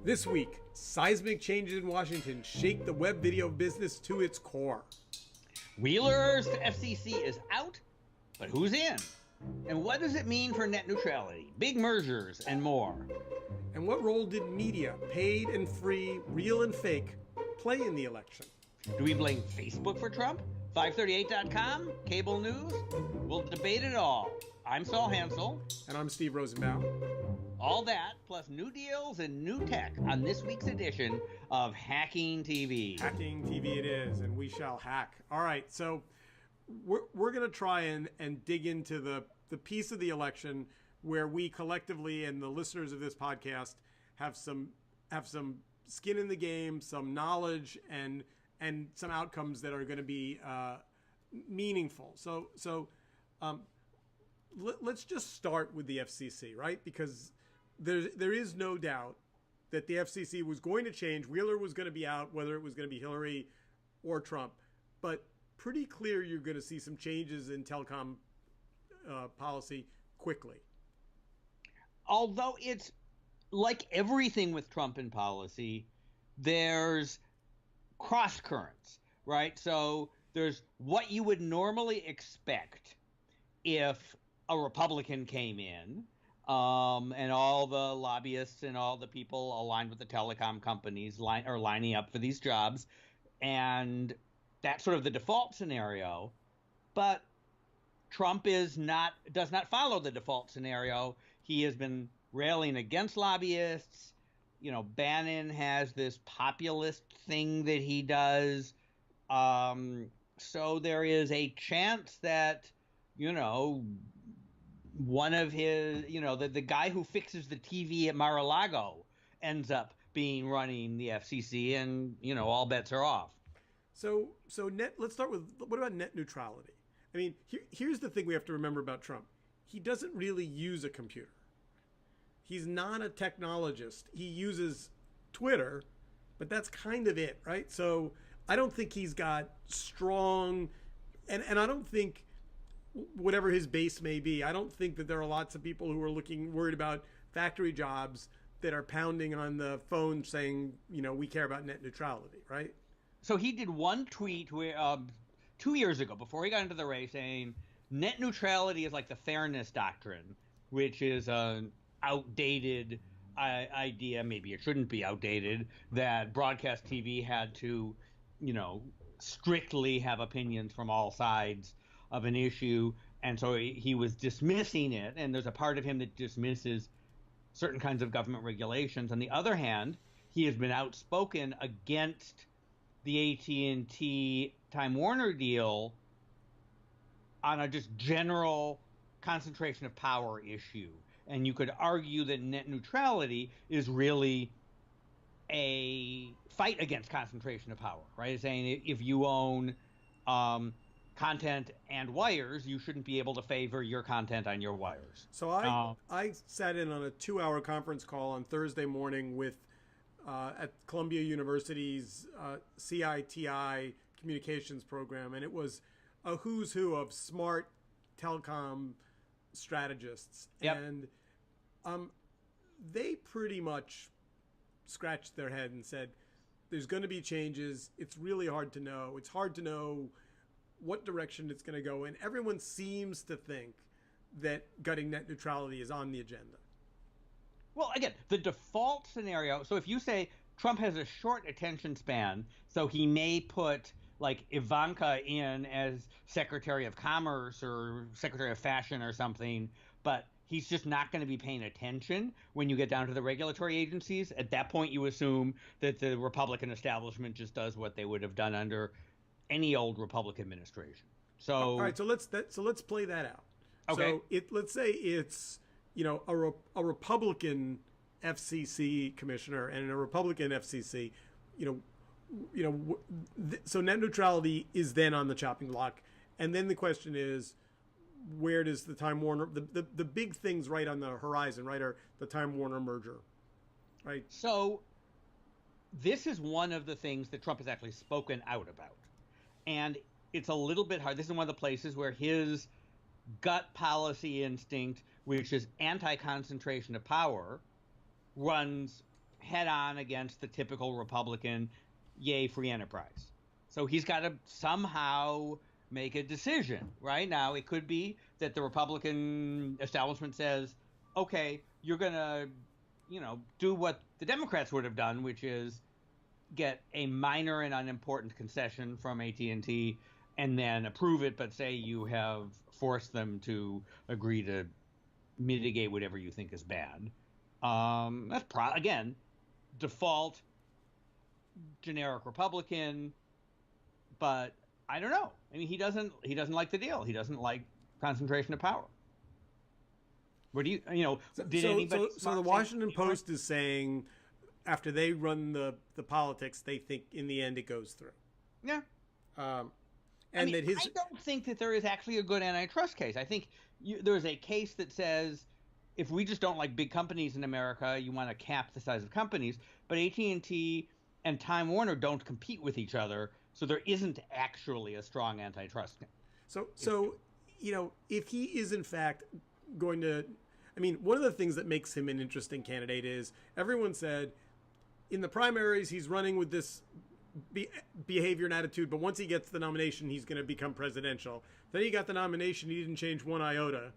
This week, seismic changes in Washington shake the web video business to its core. Wheelers FCC is out, but who's in? And what does it mean for net neutrality, big mergers, and more? And what role did media, paid and free, real and fake, play in the election? Do we blame Facebook for Trump? 538.com? Cable news? We'll debate it all. I'm Saul Hansel. And I'm Steve Rosenbaum. All that, plus new deals and new tech on this week's edition of Hacking TV. Hacking TV it is, and we shall hack. All right, so we're going to try and dig into the piece of the election where we collectively and the listeners of this podcast have some skin in the game, some knowledge, and some outcomes that are going to be meaningful. So let's just start with the FCC, right? Because there is no doubt that the FCC was going to change. Wheeler was going to be out, whether it was going to be Hillary or Trump. But pretty clear you're going to see some changes in telecom policy quickly. Although it's like everything with Trump in policy, there's cross currents, right? So there's what you would normally expect if a Republican came in, and all the lobbyists and all the people aligned with the telecom companies are lining up for these jobs, and that's sort of the default scenario. But Trump does not follow the default scenario. He has been railing against lobbyists. You know, Bannon has this populist thing that he does. So there is a chance that, one of his, the guy who fixes the TV at Mar-a-Lago ends up running the FCC, and, all bets are off. So let's start with, what about net neutrality? I mean, here's the thing we have to remember about Trump. He doesn't really use a computer. He's not a technologist. He uses Twitter, but that's kind of it, right? So I don't think he's got strong, and I don't think, whatever his base may be, I don't think that there are lots of people who are worried about factory jobs that are pounding on the phone saying, we care about net neutrality, right? So he did one tweet 2 years ago, before he got into the race, saying net neutrality is like the fairness doctrine, which is an outdated idea. Maybe it shouldn't be outdated, that broadcast TV had to, strictly have opinions from all sides of an issue. And so he was dismissing it. And there's a part of him that dismisses certain kinds of government regulations. On the other hand, he has been outspoken against the AT&T Time Warner deal on a just general concentration of power issue. And you could argue that net neutrality is really a fight against concentration of power, right? It's saying if you own content and wires, you shouldn't be able to favor your content on your wires. So I sat in on a 2-hour conference call on Thursday morning with at Columbia University's CITI communications program, and it was a who's who of smart telecom strategists. Yep. And they pretty much scratched their head and said, there's going to be changes. It's really hard to know. It's hard to know what direction it's going to go in. Everyone seems to think that gutting net neutrality is on the agenda. Well, again, the default scenario, so if you say Trump has a short attention span, so he may put like Ivanka in as Secretary of Commerce or Secretary of Fashion or something, but he's just not going to be paying attention when you get down to the regulatory agencies. At that point, you assume that the Republican establishment just does what they would have done under any old Republican administration. So all right, so let's play that out. Okay. So let's say it's a Republican FCC commissioner and a Republican FCC, so net neutrality is then on the chopping block, and then the question is, where does the Time Warner, the big things right on the horizon, right, are the Time Warner merger, right? So this is one of the things that Trump has actually spoken out about. And it's a little bit hard. This is one of the places where his gut policy instinct, which is anti-concentration of power, runs head on against the typical Republican, yay, free enterprise. So he's got to somehow make a decision, right? Now, it could be that the Republican establishment says, okay, you're going to, do what the Democrats would have done, which is get a minor and unimportant concession from AT&T and then approve it, but say you have forced them to agree to mitigate whatever you think is bad. That's again, default generic Republican, but I don't know. I mean, he doesn't like the deal. He doesn't like concentration of power. What do So the Washington Post is saying after they run the politics, they think in the end it goes through. Yeah. I don't think that there is actually a good antitrust case. I think there's a case that says if we just don't like big companies in America, you want to cap the size of companies. But AT&T and Time Warner don't compete with each other, so there isn't actually a strong antitrust case. So if he is in fact going to, one of the things that makes him an interesting candidate is everyone said in the primaries he's running with this behavior and attitude, but once he gets the nomination, he's going to become presidential. Then he got the nomination, he didn't change one iota.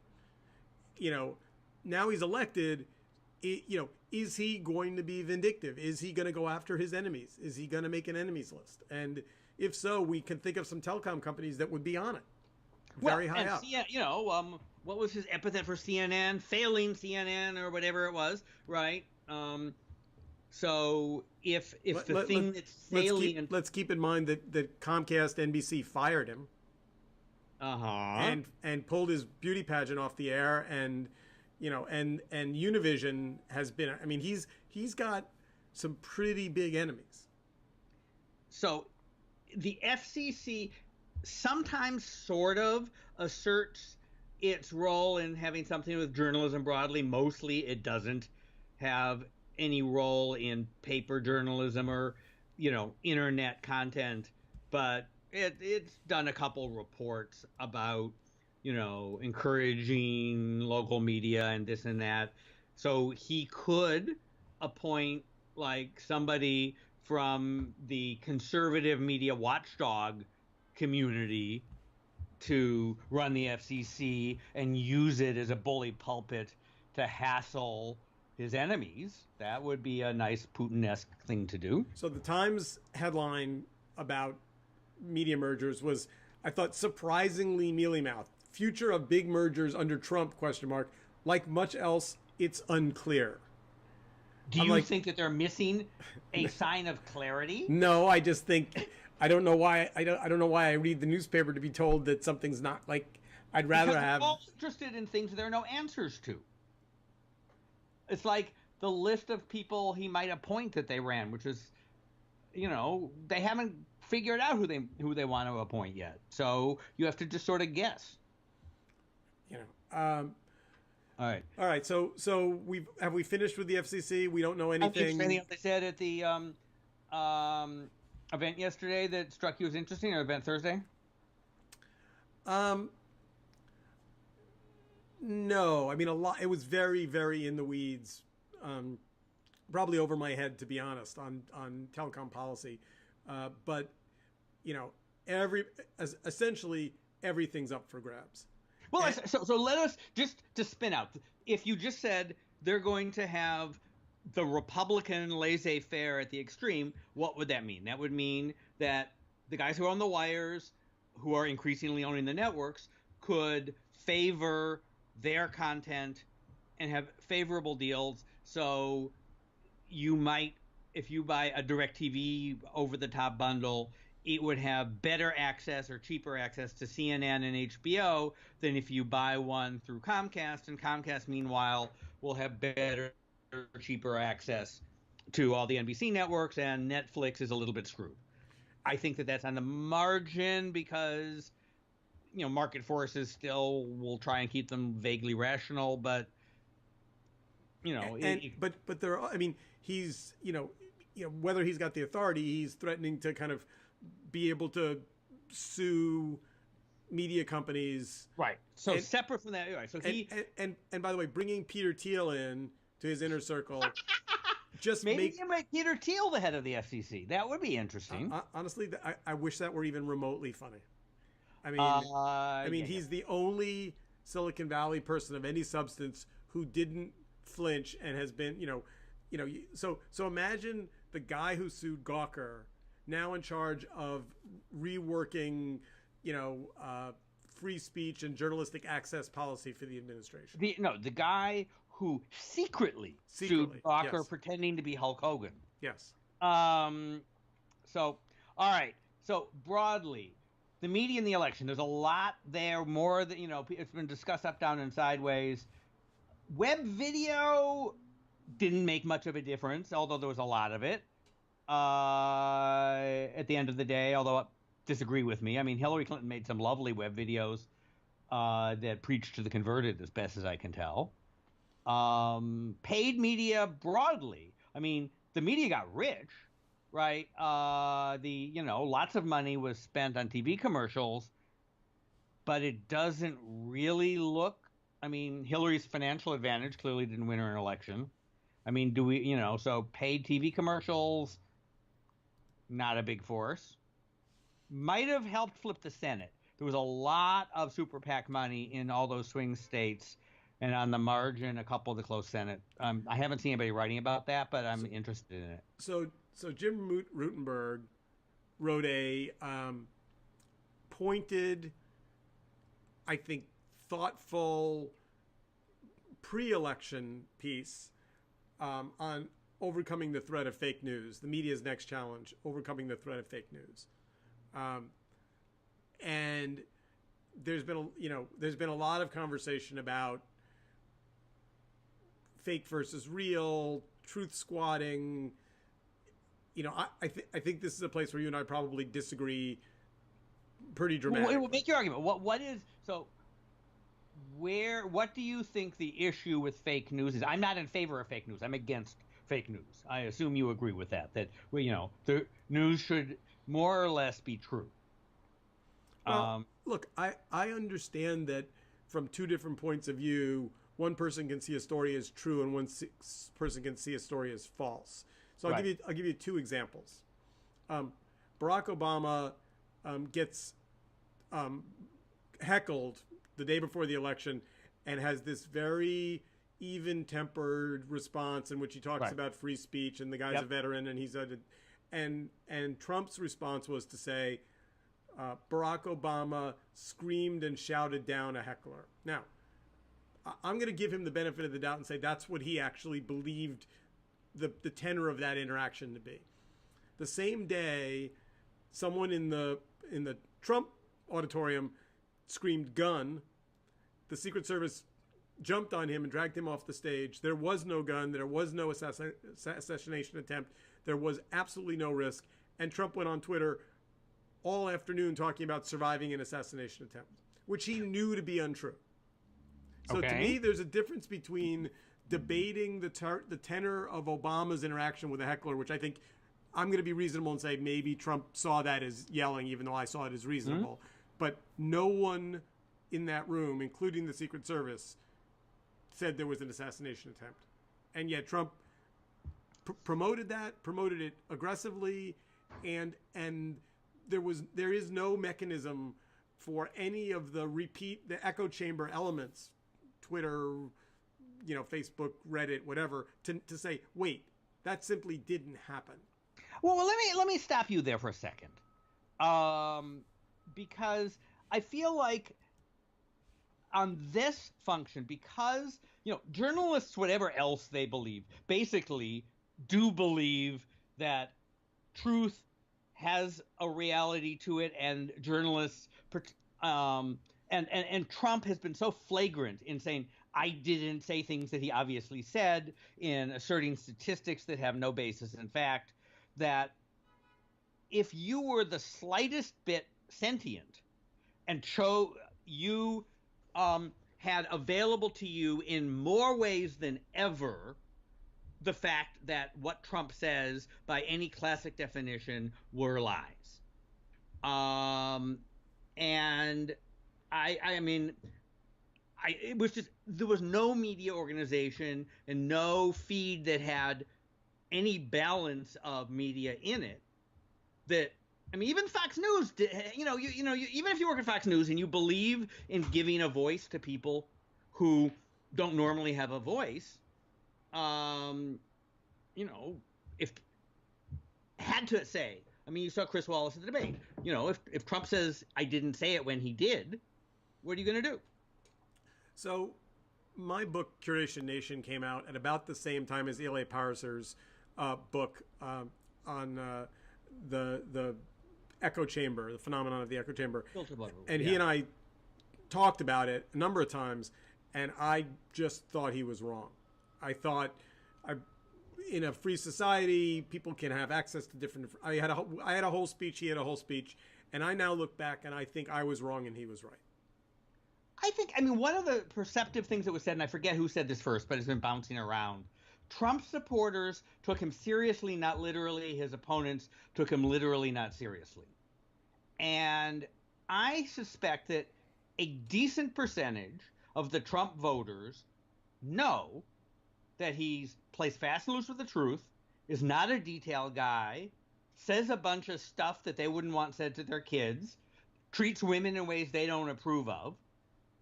Now he's elected. Is he going to be vindictive? Is he going to go after his enemies? Is he going to make an enemies list? And if so, we can think of some telecom companies that would be on it, very high up. What was his epithet for CNN? Failing CNN or whatever it was, right? So if the thing that's failing, let's keep in mind that Comcast NBC fired him, and pulled his beauty pageant off the air, and Univision has been. He's got some pretty big enemies. So the FCC sometimes sort of asserts its role in having something with journalism broadly. Mostly it doesn't have any role in paper journalism or, internet content, but it's done a couple reports about, encouraging local media and this and that. So he could appoint like somebody from the conservative media watchdog community to run the FCC and use it as a bully pulpit to hassle his enemies. That would be a nice Putin-esque thing to do. So the Times headline about media mergers was, I thought, surprisingly mealy-mouthed. Future of big mergers under Trump, ? Like much else, it's unclear. Do you think that they're missing a sign of clarity? No, I just think I don't know why I don't know why I read the newspaper to be told that something's not like I'd rather have. We're all interested in things there are no answers to. It's like the list of people he might appoint that they ran, which is, they haven't figured out who they want to appoint yet. So you have to just sort of guess. All right. So have we finished with the FCC? We don't know anything. Anything else they said at the event yesterday that struck you as interesting, or event Thursday? No, a lot. It was very, very in the weeds, probably over my head, to be honest, on telecom policy. But essentially everything's up for grabs. Well, so let us just to spin out. If you just said they're going to have the Republican laissez-faire at the extreme, what would that mean? That would mean that the guys who are on the wires, who are increasingly owning the networks, could favor their content and have favorable deals. So you might, if you buy a DirecTV over-the-top bundle, it would have better access or cheaper access to CNN and HBO than if you buy one through Comcast, and Comcast, meanwhile, will have better, cheaper access to all the NBC networks, and Netflix is a little bit screwed. I think that that's on the margin because, market forces still will try and keep them vaguely rational, but, but there are, he's, whether he's got the authority, he's threatening to kind of be able to sue media companies. Right. So separate from that, right. So and by the way, bringing Peter Thiel in to his inner circle just maybe you make Peter Thiel the head of the FCC. That would be interesting. Honestly, I wish that were even remotely funny. I mean, he's the only Silicon Valley person of any substance who didn't flinch and has been, So imagine the guy who sued Gawker now in charge of reworking, free speech and journalistic access policy for the administration. The guy who secretly sued Gawker, yes, pretending to be Hulk Hogan. Yes. So, all right. So broadly, the media in the election, there's a lot there, more that, it's been discussed up, down, and sideways. Web video didn't make much of a difference, although there was a lot of it. At the end of the day, although disagree with me. I mean, Hillary Clinton made some lovely web videos that preached to the converted, as best as I can tell. Paid media broadly. I mean, the media got rich, right? Lots of money was spent on TV commercials, but it doesn't really look. I mean, Hillary's financial advantage clearly didn't win her an election. I mean, so paid TV commercials, not a big force. Might have helped flip the Senate. There was a lot of super PAC money in all those swing states, and on the margin, a couple of the close Senate. I haven't seen anybody writing about that, but I'm interested in it. So Jim Rutenberg wrote a pointed, I think, thoughtful pre-election piece on overcoming the threat of fake news, the media's next challenge, overcoming the threat of fake news. And there's been a lot of conversation about fake versus real, truth squatting. I think this is a place where you and I probably disagree pretty dramatically. Well, make your argument. What do you think the issue with fake news is? I'm not in favor of fake news. I'm against fake news. I assume you agree with that the news should more or less be true. Well, look, I understand that from two different points of view, one person can see a story as true and one person can see a story as false. So I'll give you two examples. Barack Obama gets heckled the day before the election and has this very even-tempered response in which he talks about free speech and the guy's a veteran and Trump's response was to say Barack Obama screamed and shouted down a heckler. Now, I'm going to give him the benefit of the doubt and say that's what he actually believed the tenor of that interaction to be. The same day, someone in the Trump auditorium screamed gun. The Secret Service jumped on him and dragged him off the stage. There was no gun. There was no assassination attempt. There was absolutely no risk. And Trump went on Twitter all afternoon talking about surviving an assassination attempt, which he knew to be untrue. So to me, there's a difference between debating the tenor of Obama's interaction with a heckler, which I think I'm going to be reasonable and say maybe Trump saw that as yelling, even though I saw it as reasonable. Mm-hmm. But no one in that room, including the Secret Service, said there was an assassination attempt. And yet Trump promoted it aggressively, and there is no mechanism for any of the echo chamber elements, Twitter, Facebook, Reddit, whatever, to say, wait, that simply didn't happen. Well, let me stop you there for a second, because I feel like on this function, because journalists, whatever else they believe, basically do believe that truth has a reality to it, and journalists, and Trump has been so flagrant in saying, I didn't say things that he obviously said, in asserting statistics that have no basis in fact, that if you were the slightest bit sentient and you had available to you in more ways than ever the fact that what Trump says by any classic definition were lies. And I mean, it was just, there was no media organization and no feed that had any balance of media in it. That, I mean, even Fox News, even if you work at Fox News and you believe in giving a voice to people who don't normally have a voice, if had to say, I mean, you saw Chris Wallace at the debate. If Trump says I didn't say it when he did, what are you going to do? So, my book Curation Nation came out at about the same time as Eli Pariser's book on the echo chamber, the phenomenon of the echo chamber. And he and I talked about it a number of times, and I just thought he was wrong. I thought in a free society, people can have access to different. I had a whole speech. He had a whole speech, and I now look back and I think I was wrong and he was right. I mean, one of the perceptive things that was said, and I forget who said this first, but it's been bouncing around. Trump supporters took him seriously, not literally. His opponents took him literally, not seriously. And I suspect that a decent percentage of the Trump voters know that he's plays fast and loose with the truth, is not a detail guy, says a bunch of stuff that they wouldn't want said to their kids, treats women in ways they don't approve of,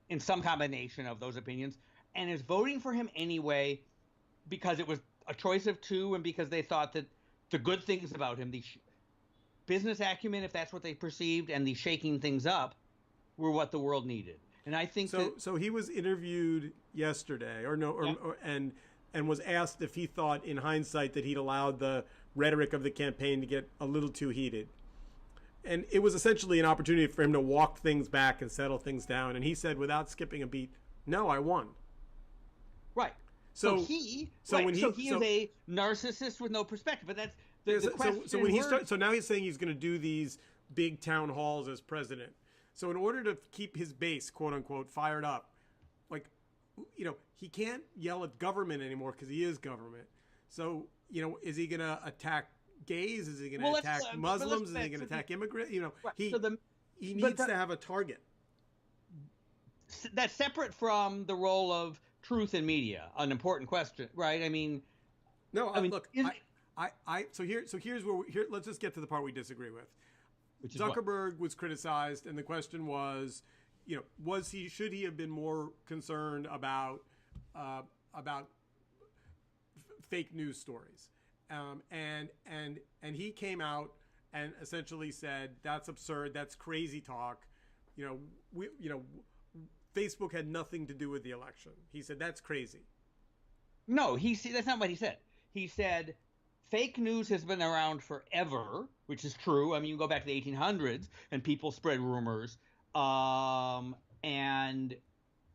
in some combination of those opinions, and is voting for him anyway because it was a choice of two and because they thought that the good things about him, the business acumen, if that's what they perceived, and the shaking things up were what the world needed. And I think so he was interviewed yesterday, and was asked if he thought, in hindsight, that he'd allowed the rhetoric of the campaign to get a little too heated. And it was essentially an opportunity for him to walk things back and settle things down. And he said, without skipping a beat, no, I won. Right. So he is a narcissist with no perspective. But that's the question. So now he's saying he's going to do these big town halls as president. So in order to keep his base, quote unquote, fired up, he can't yell at government anymore because he is government. So, is he going to attack gays? Is he going to attack Muslims? Is he going to attack immigrants? He needs to have a target. That's separate from the role of truth in media, an important question, right? I mean, look, here's where let's just get to the part we disagree with. Zuckerberg was criticized, and the question was, should he have been more concerned about fake news stories? And he came out and essentially said, that's absurd, that's crazy talk. Facebook had nothing to do with the election. He said, that's crazy. No, that's not what he said. He said, fake news has been around forever, which is true. I mean, you go back to the 1800s and people spread rumors. And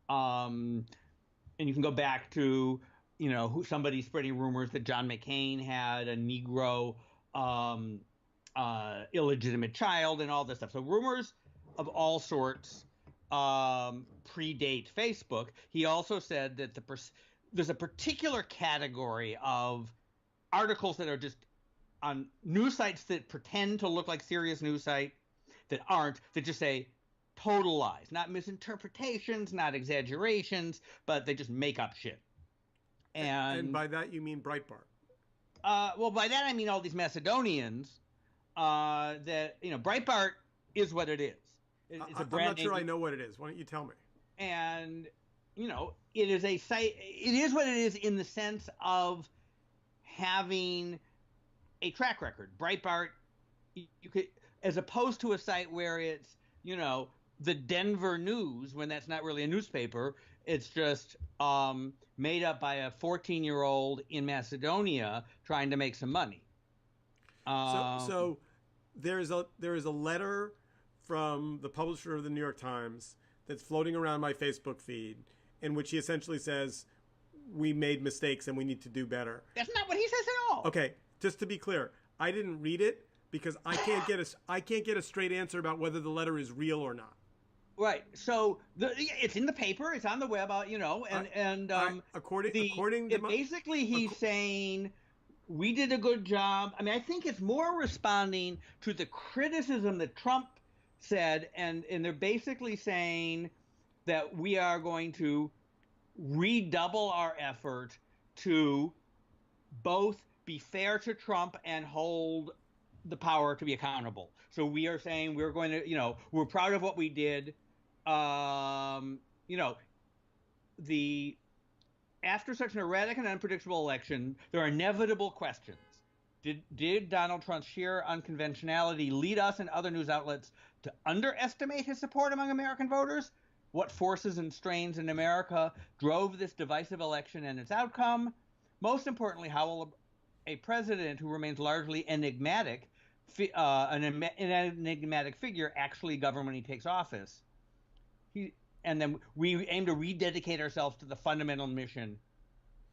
you can go back to, somebody spreading rumors that John McCain had a Negro illegitimate child and all this stuff. So rumors of all sorts predate Facebook. He also said that there's a particular category of articles that are just on news sites that pretend to look like serious news site that aren't, that just say total lies, not misinterpretations, not exaggerations, but they just make up shit. And by that you mean Breitbart? Well, by that I mean all these Macedonians. Breitbart is what it is. It's a brand. I'm not sure I know what it is. Why don't you tell me? And it is a site. It is what it is in the sense of having a track record. Breitbart, you could, as opposed to a site where it's the Denver News, when that's not really a newspaper. It's just made up by a 14-year-old in Macedonia trying to make some money. So there is a letter from the publisher of the New York Times that's floating around my Facebook feed in which he essentially says, we made mistakes and we need to do better. That's not what he says at all. Okay, just to be clear, I didn't read it because I can't get a straight answer about whether the letter is real or not. Right. So it's in the paper. It's on the web. Basically he's saying we did a good job. I mean, I think it's more responding to the criticism that Trump said, and they're basically saying that we are going to redouble our effort to both be fair to Trump and hold the power to be accountable. So we are saying we're going to, we're proud of what we did. After such an erratic and unpredictable election, there are inevitable questions. Did Donald Trump's sheer unconventionality lead us and other news outlets to underestimate his support among American voters? What forces and strains in America drove this divisive election and its outcome? Most importantly, how will a president who remains largely enigmatic, an enigmatic figure, actually govern when he takes office? And then we aim to rededicate ourselves to the fundamental mission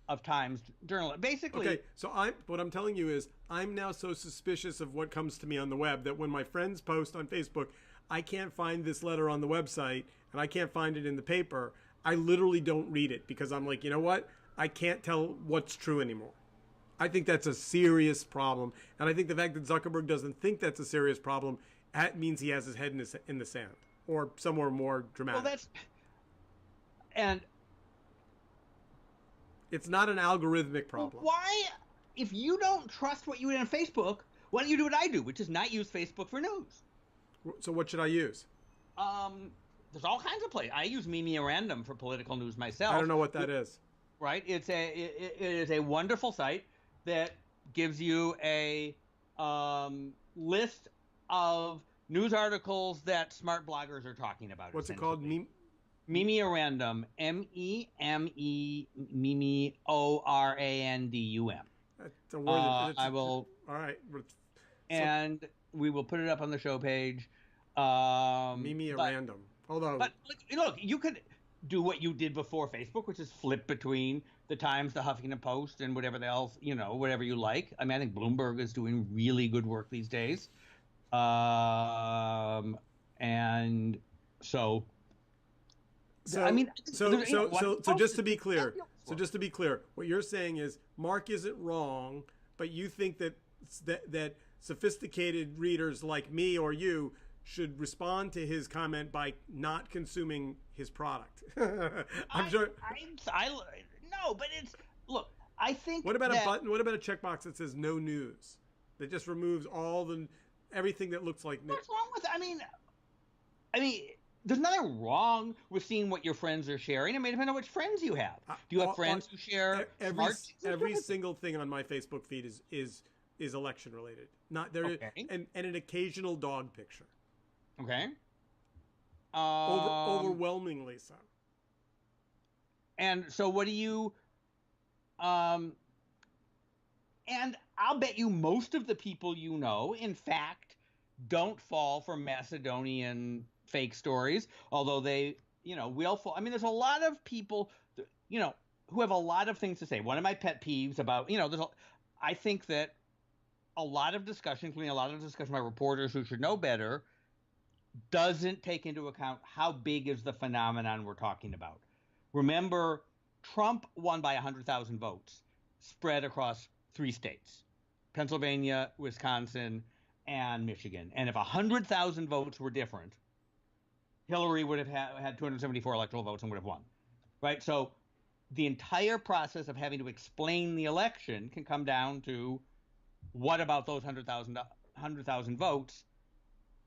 of Times journalism. Basically, okay. So what I'm telling you is I'm now so suspicious of what comes to me on the web that when my friends post on Facebook, I can't find this letter on the website and I can't find it in the paper. I literally don't read it because I'm like, you know what? I can't tell what's true anymore. I think that's a serious problem, and I think the fact that Zuckerberg doesn't think that's a serious problem, that means he has his head in the sand or somewhere more dramatic. Well, and it's not an algorithmic problem. Why, if you don't trust what you did on Facebook, why don't you do what I do, which is not use Facebook for news? So what should I use? There's all kinds of places. I use Meme-a-Random for political news myself. I don't know what that is. Right? It is a wonderful site that gives you a list of news articles that smart bloggers are talking about. What's it called? Meme-a-Random. Meme-Orandum. That's a word. I will. All right. And we will put it up on the show page. Meme-a-Random. Hold on. But look, you could do what you did before Facebook, which is flip between the Times, the Huffington Post, and whatever else, whatever you like. I mean, I think Bloomberg is doing really good work these days. And so just to be clear, what you're saying is Mark isn't wrong, but you think that sophisticated readers like me or you should respond to his comment by not consuming his product. I'm sure. No, but look. I think. What about a button? What about a checkbox that says no news? That just removes everything that looks like news. What's wrong with? I mean, there's nothing wrong with seeing what your friends are sharing. It may depend on which friends you have. Do you have friends who share every single thing on my Facebook feed is election related? Not there, okay. and an occasional dog picture. Okay. Overwhelmingly so. And so what do you and I'll bet you most of the people in fact, don't fall for Macedonian fake stories, although they, will fall. I mean, there's a lot of people, who have a lot of things to say. One of my pet peeves about, I think that a lot of discussion, including a lot of discussion by reporters who should know better, doesn't take into account how big is the phenomenon we're talking about. Remember, Trump won by 100,000 votes spread across 3 states, Pennsylvania, Wisconsin, and Michigan. And if 100,000 votes were different, Hillary would have had 274 electoral votes and would have won. Right? So the entire process of having to explain the election can come down to what about those 100,000 votes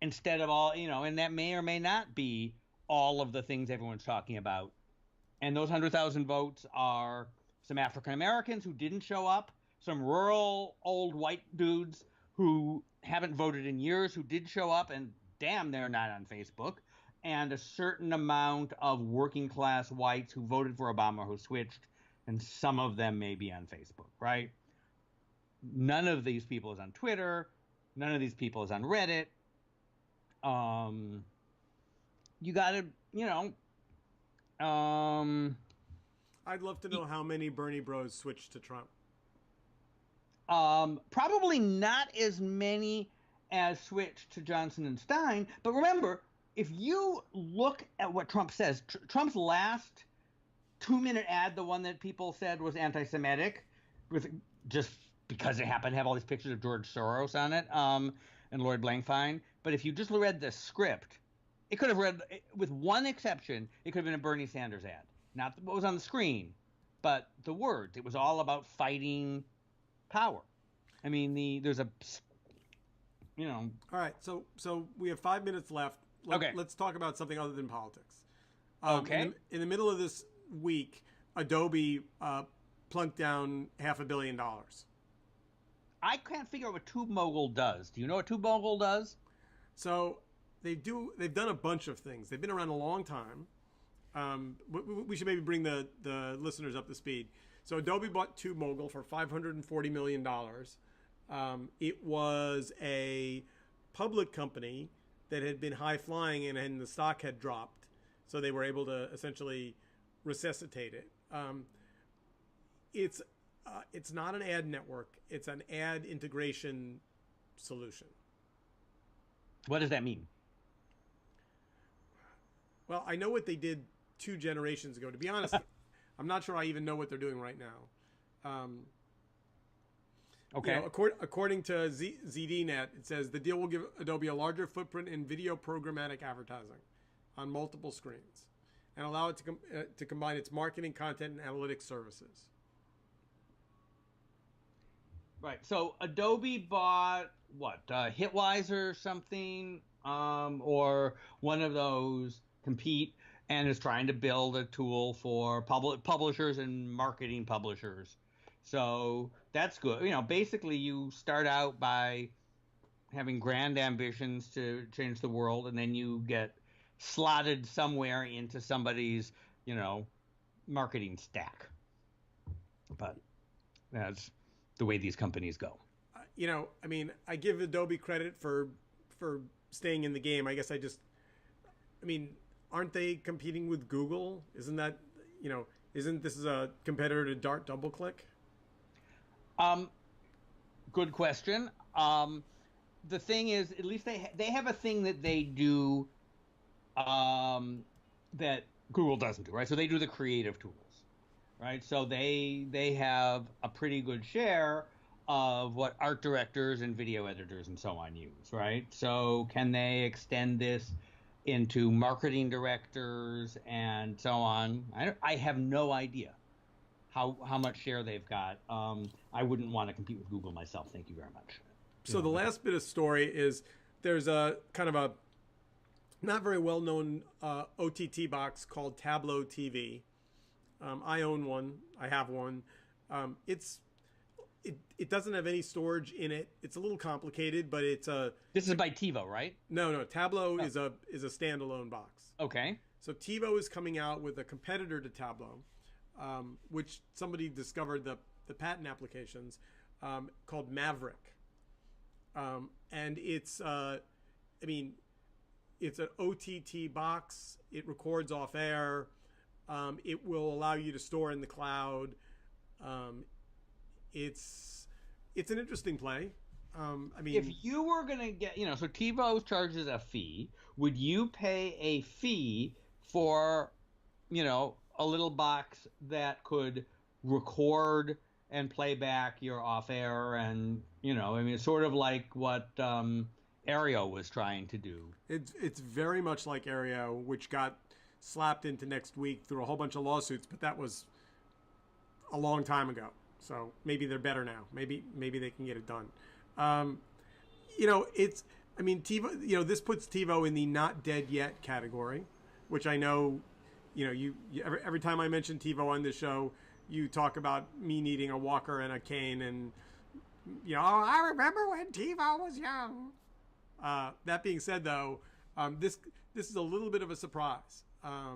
instead of all, and that may or may not be all of the things everyone's talking about. And those 100,000 votes are some African Americans who didn't show up, some rural old white dudes who haven't voted in years who did show up, and damn, they're not on Facebook, and a certain amount of working class whites who voted for Obama who switched, and some of them may be on Facebook, right? None of these people is on Twitter. None of these people is on Reddit. You gotta, I'd love to know how many Bernie bros switched to Trump. Probably not as many as switched to Johnson and Stein. But remember, if you look at what Trump says, Trump's last 2-minute ad, the one that people said was anti-Semitic, with just because it happened to have all these pictures of George Soros on it, and Lloyd Blankfein. But if you just read the script, it could have read, with one exception, it could have been a Bernie Sanders ad. Not what was on the screen, but the words. It was all about fighting power, I mean, there's a, All right, so we have 5 minutes left. Okay. Let's talk about something other than politics. Okay. In the middle of this week, Adobe plunked down $500 million. I can't figure out what TubeMogul does. Do you know what TubeMogul does? So they've done a bunch of things. They've been around a long time. We should maybe bring the listeners up to speed. So Adobe bought TubeMogul for $540 million. It was a public company that had been high flying and the stock had dropped. So they were able to essentially resuscitate it. It's not an ad network. It's an ad integration solution. What does that mean? Well, I know what they did 2 generations ago. To be honest, I'm not sure I even know what they're doing right now. Okay. According to ZDNet, it says the deal will give Adobe a larger footprint in video programmatic advertising on multiple screens and allow it to combine its marketing, content, and analytics services. Right. So Adobe bought what? Hitwise or something, or one of those compete, and is trying to build a tool for publishers and marketing publishers. So that's good. Basically you start out by having grand ambitions to change the world, and then you get slotted somewhere into somebody's, marketing stack. But that's the way these companies go. I give Adobe credit for staying in the game. I guess aren't they competing with Google? Isn't that, isn't this a competitor to Dart DoubleClick? Good question. The thing is, at least they have a thing that they do that Google doesn't do, right? So they do the creative tools, right? So they have a pretty good share of what art directors and video editors and so on use, right? So can they extend this into marketing directors and so on? I have no idea how much share they've got. I wouldn't want to compete with Google myself. Thank you very much. So the last bit of story is there's a kind of a not very well-known OTT box called Tableau TV. I own one. I have one. It doesn't have any storage in it. It's a little complicated, but This is by TiVo, right? No. Tableau is a standalone box. Okay. So TiVo is coming out with a competitor to Tableau, which somebody discovered the patent applications, called Maverick. And it's it's an OTT box. It records off air. It will allow you to store in the cloud. It's an interesting play. If you were going to get, so TiVo charges a fee. Would you pay a fee for, a little box that could record and play back your off air and, it's sort of like what Aereo was trying to do. It's very much like Aereo, which got slapped into next week through a whole bunch of lawsuits, but that was a long time ago. So maybe they're better now. Maybe they can get it done. TiVo. This puts TiVo in the not dead yet category, which I know. You every time I mention TiVo on this show, you talk about me needing a walker and a cane, and I remember when TiVo was young. That being said, though, this is a little bit of a surprise, I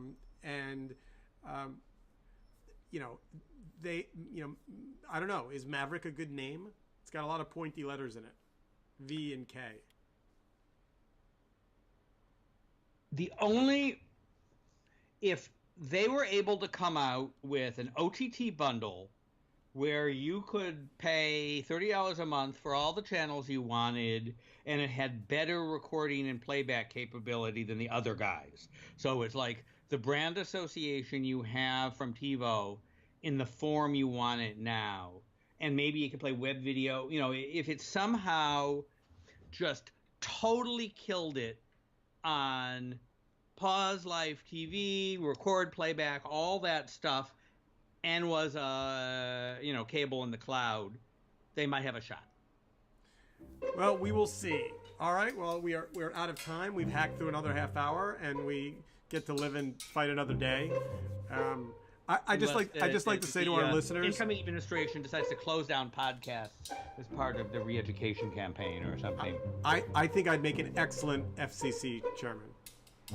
don't know. Is Maverick a good name? It's got a lot of pointy letters in it, V and K. If they were able to come out with an OTT bundle where you could pay $30 a month for all the channels you wanted, and it had better recording and playback capability than the other guys. So it's like the brand association you have from TiVo in the form you want it now. And maybe you can play web video. If it somehow just totally killed it on pause live TV, record, playback, all that stuff, and was cable in the cloud, they might have a shot. Well, we will see. All right. Well, we're out of time. We've hacked through another half hour, and we get to live and fight another day. I just like to say to our listeners, incoming administration decides to close down podcasts as part of the re-education campaign or something. I think I'd make an excellent FCC chairman.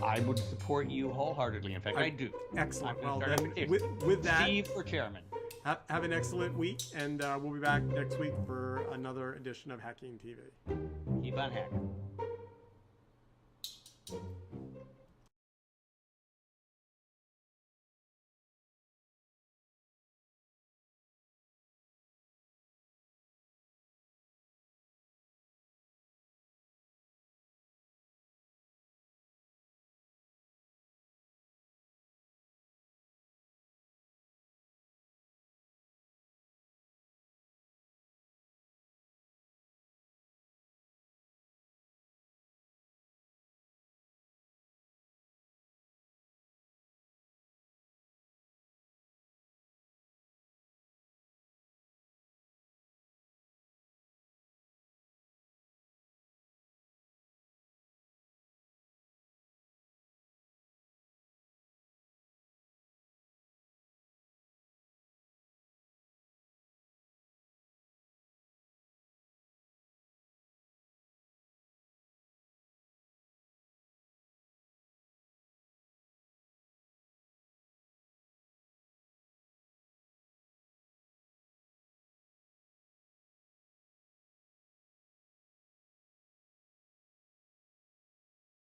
I would support you wholeheartly. In fact, I do. Excellent. Well, then, with that, Steve for chairman. Have an excellent week, and we'll be back next week for another edition of Hacking TV. Keep on hacking.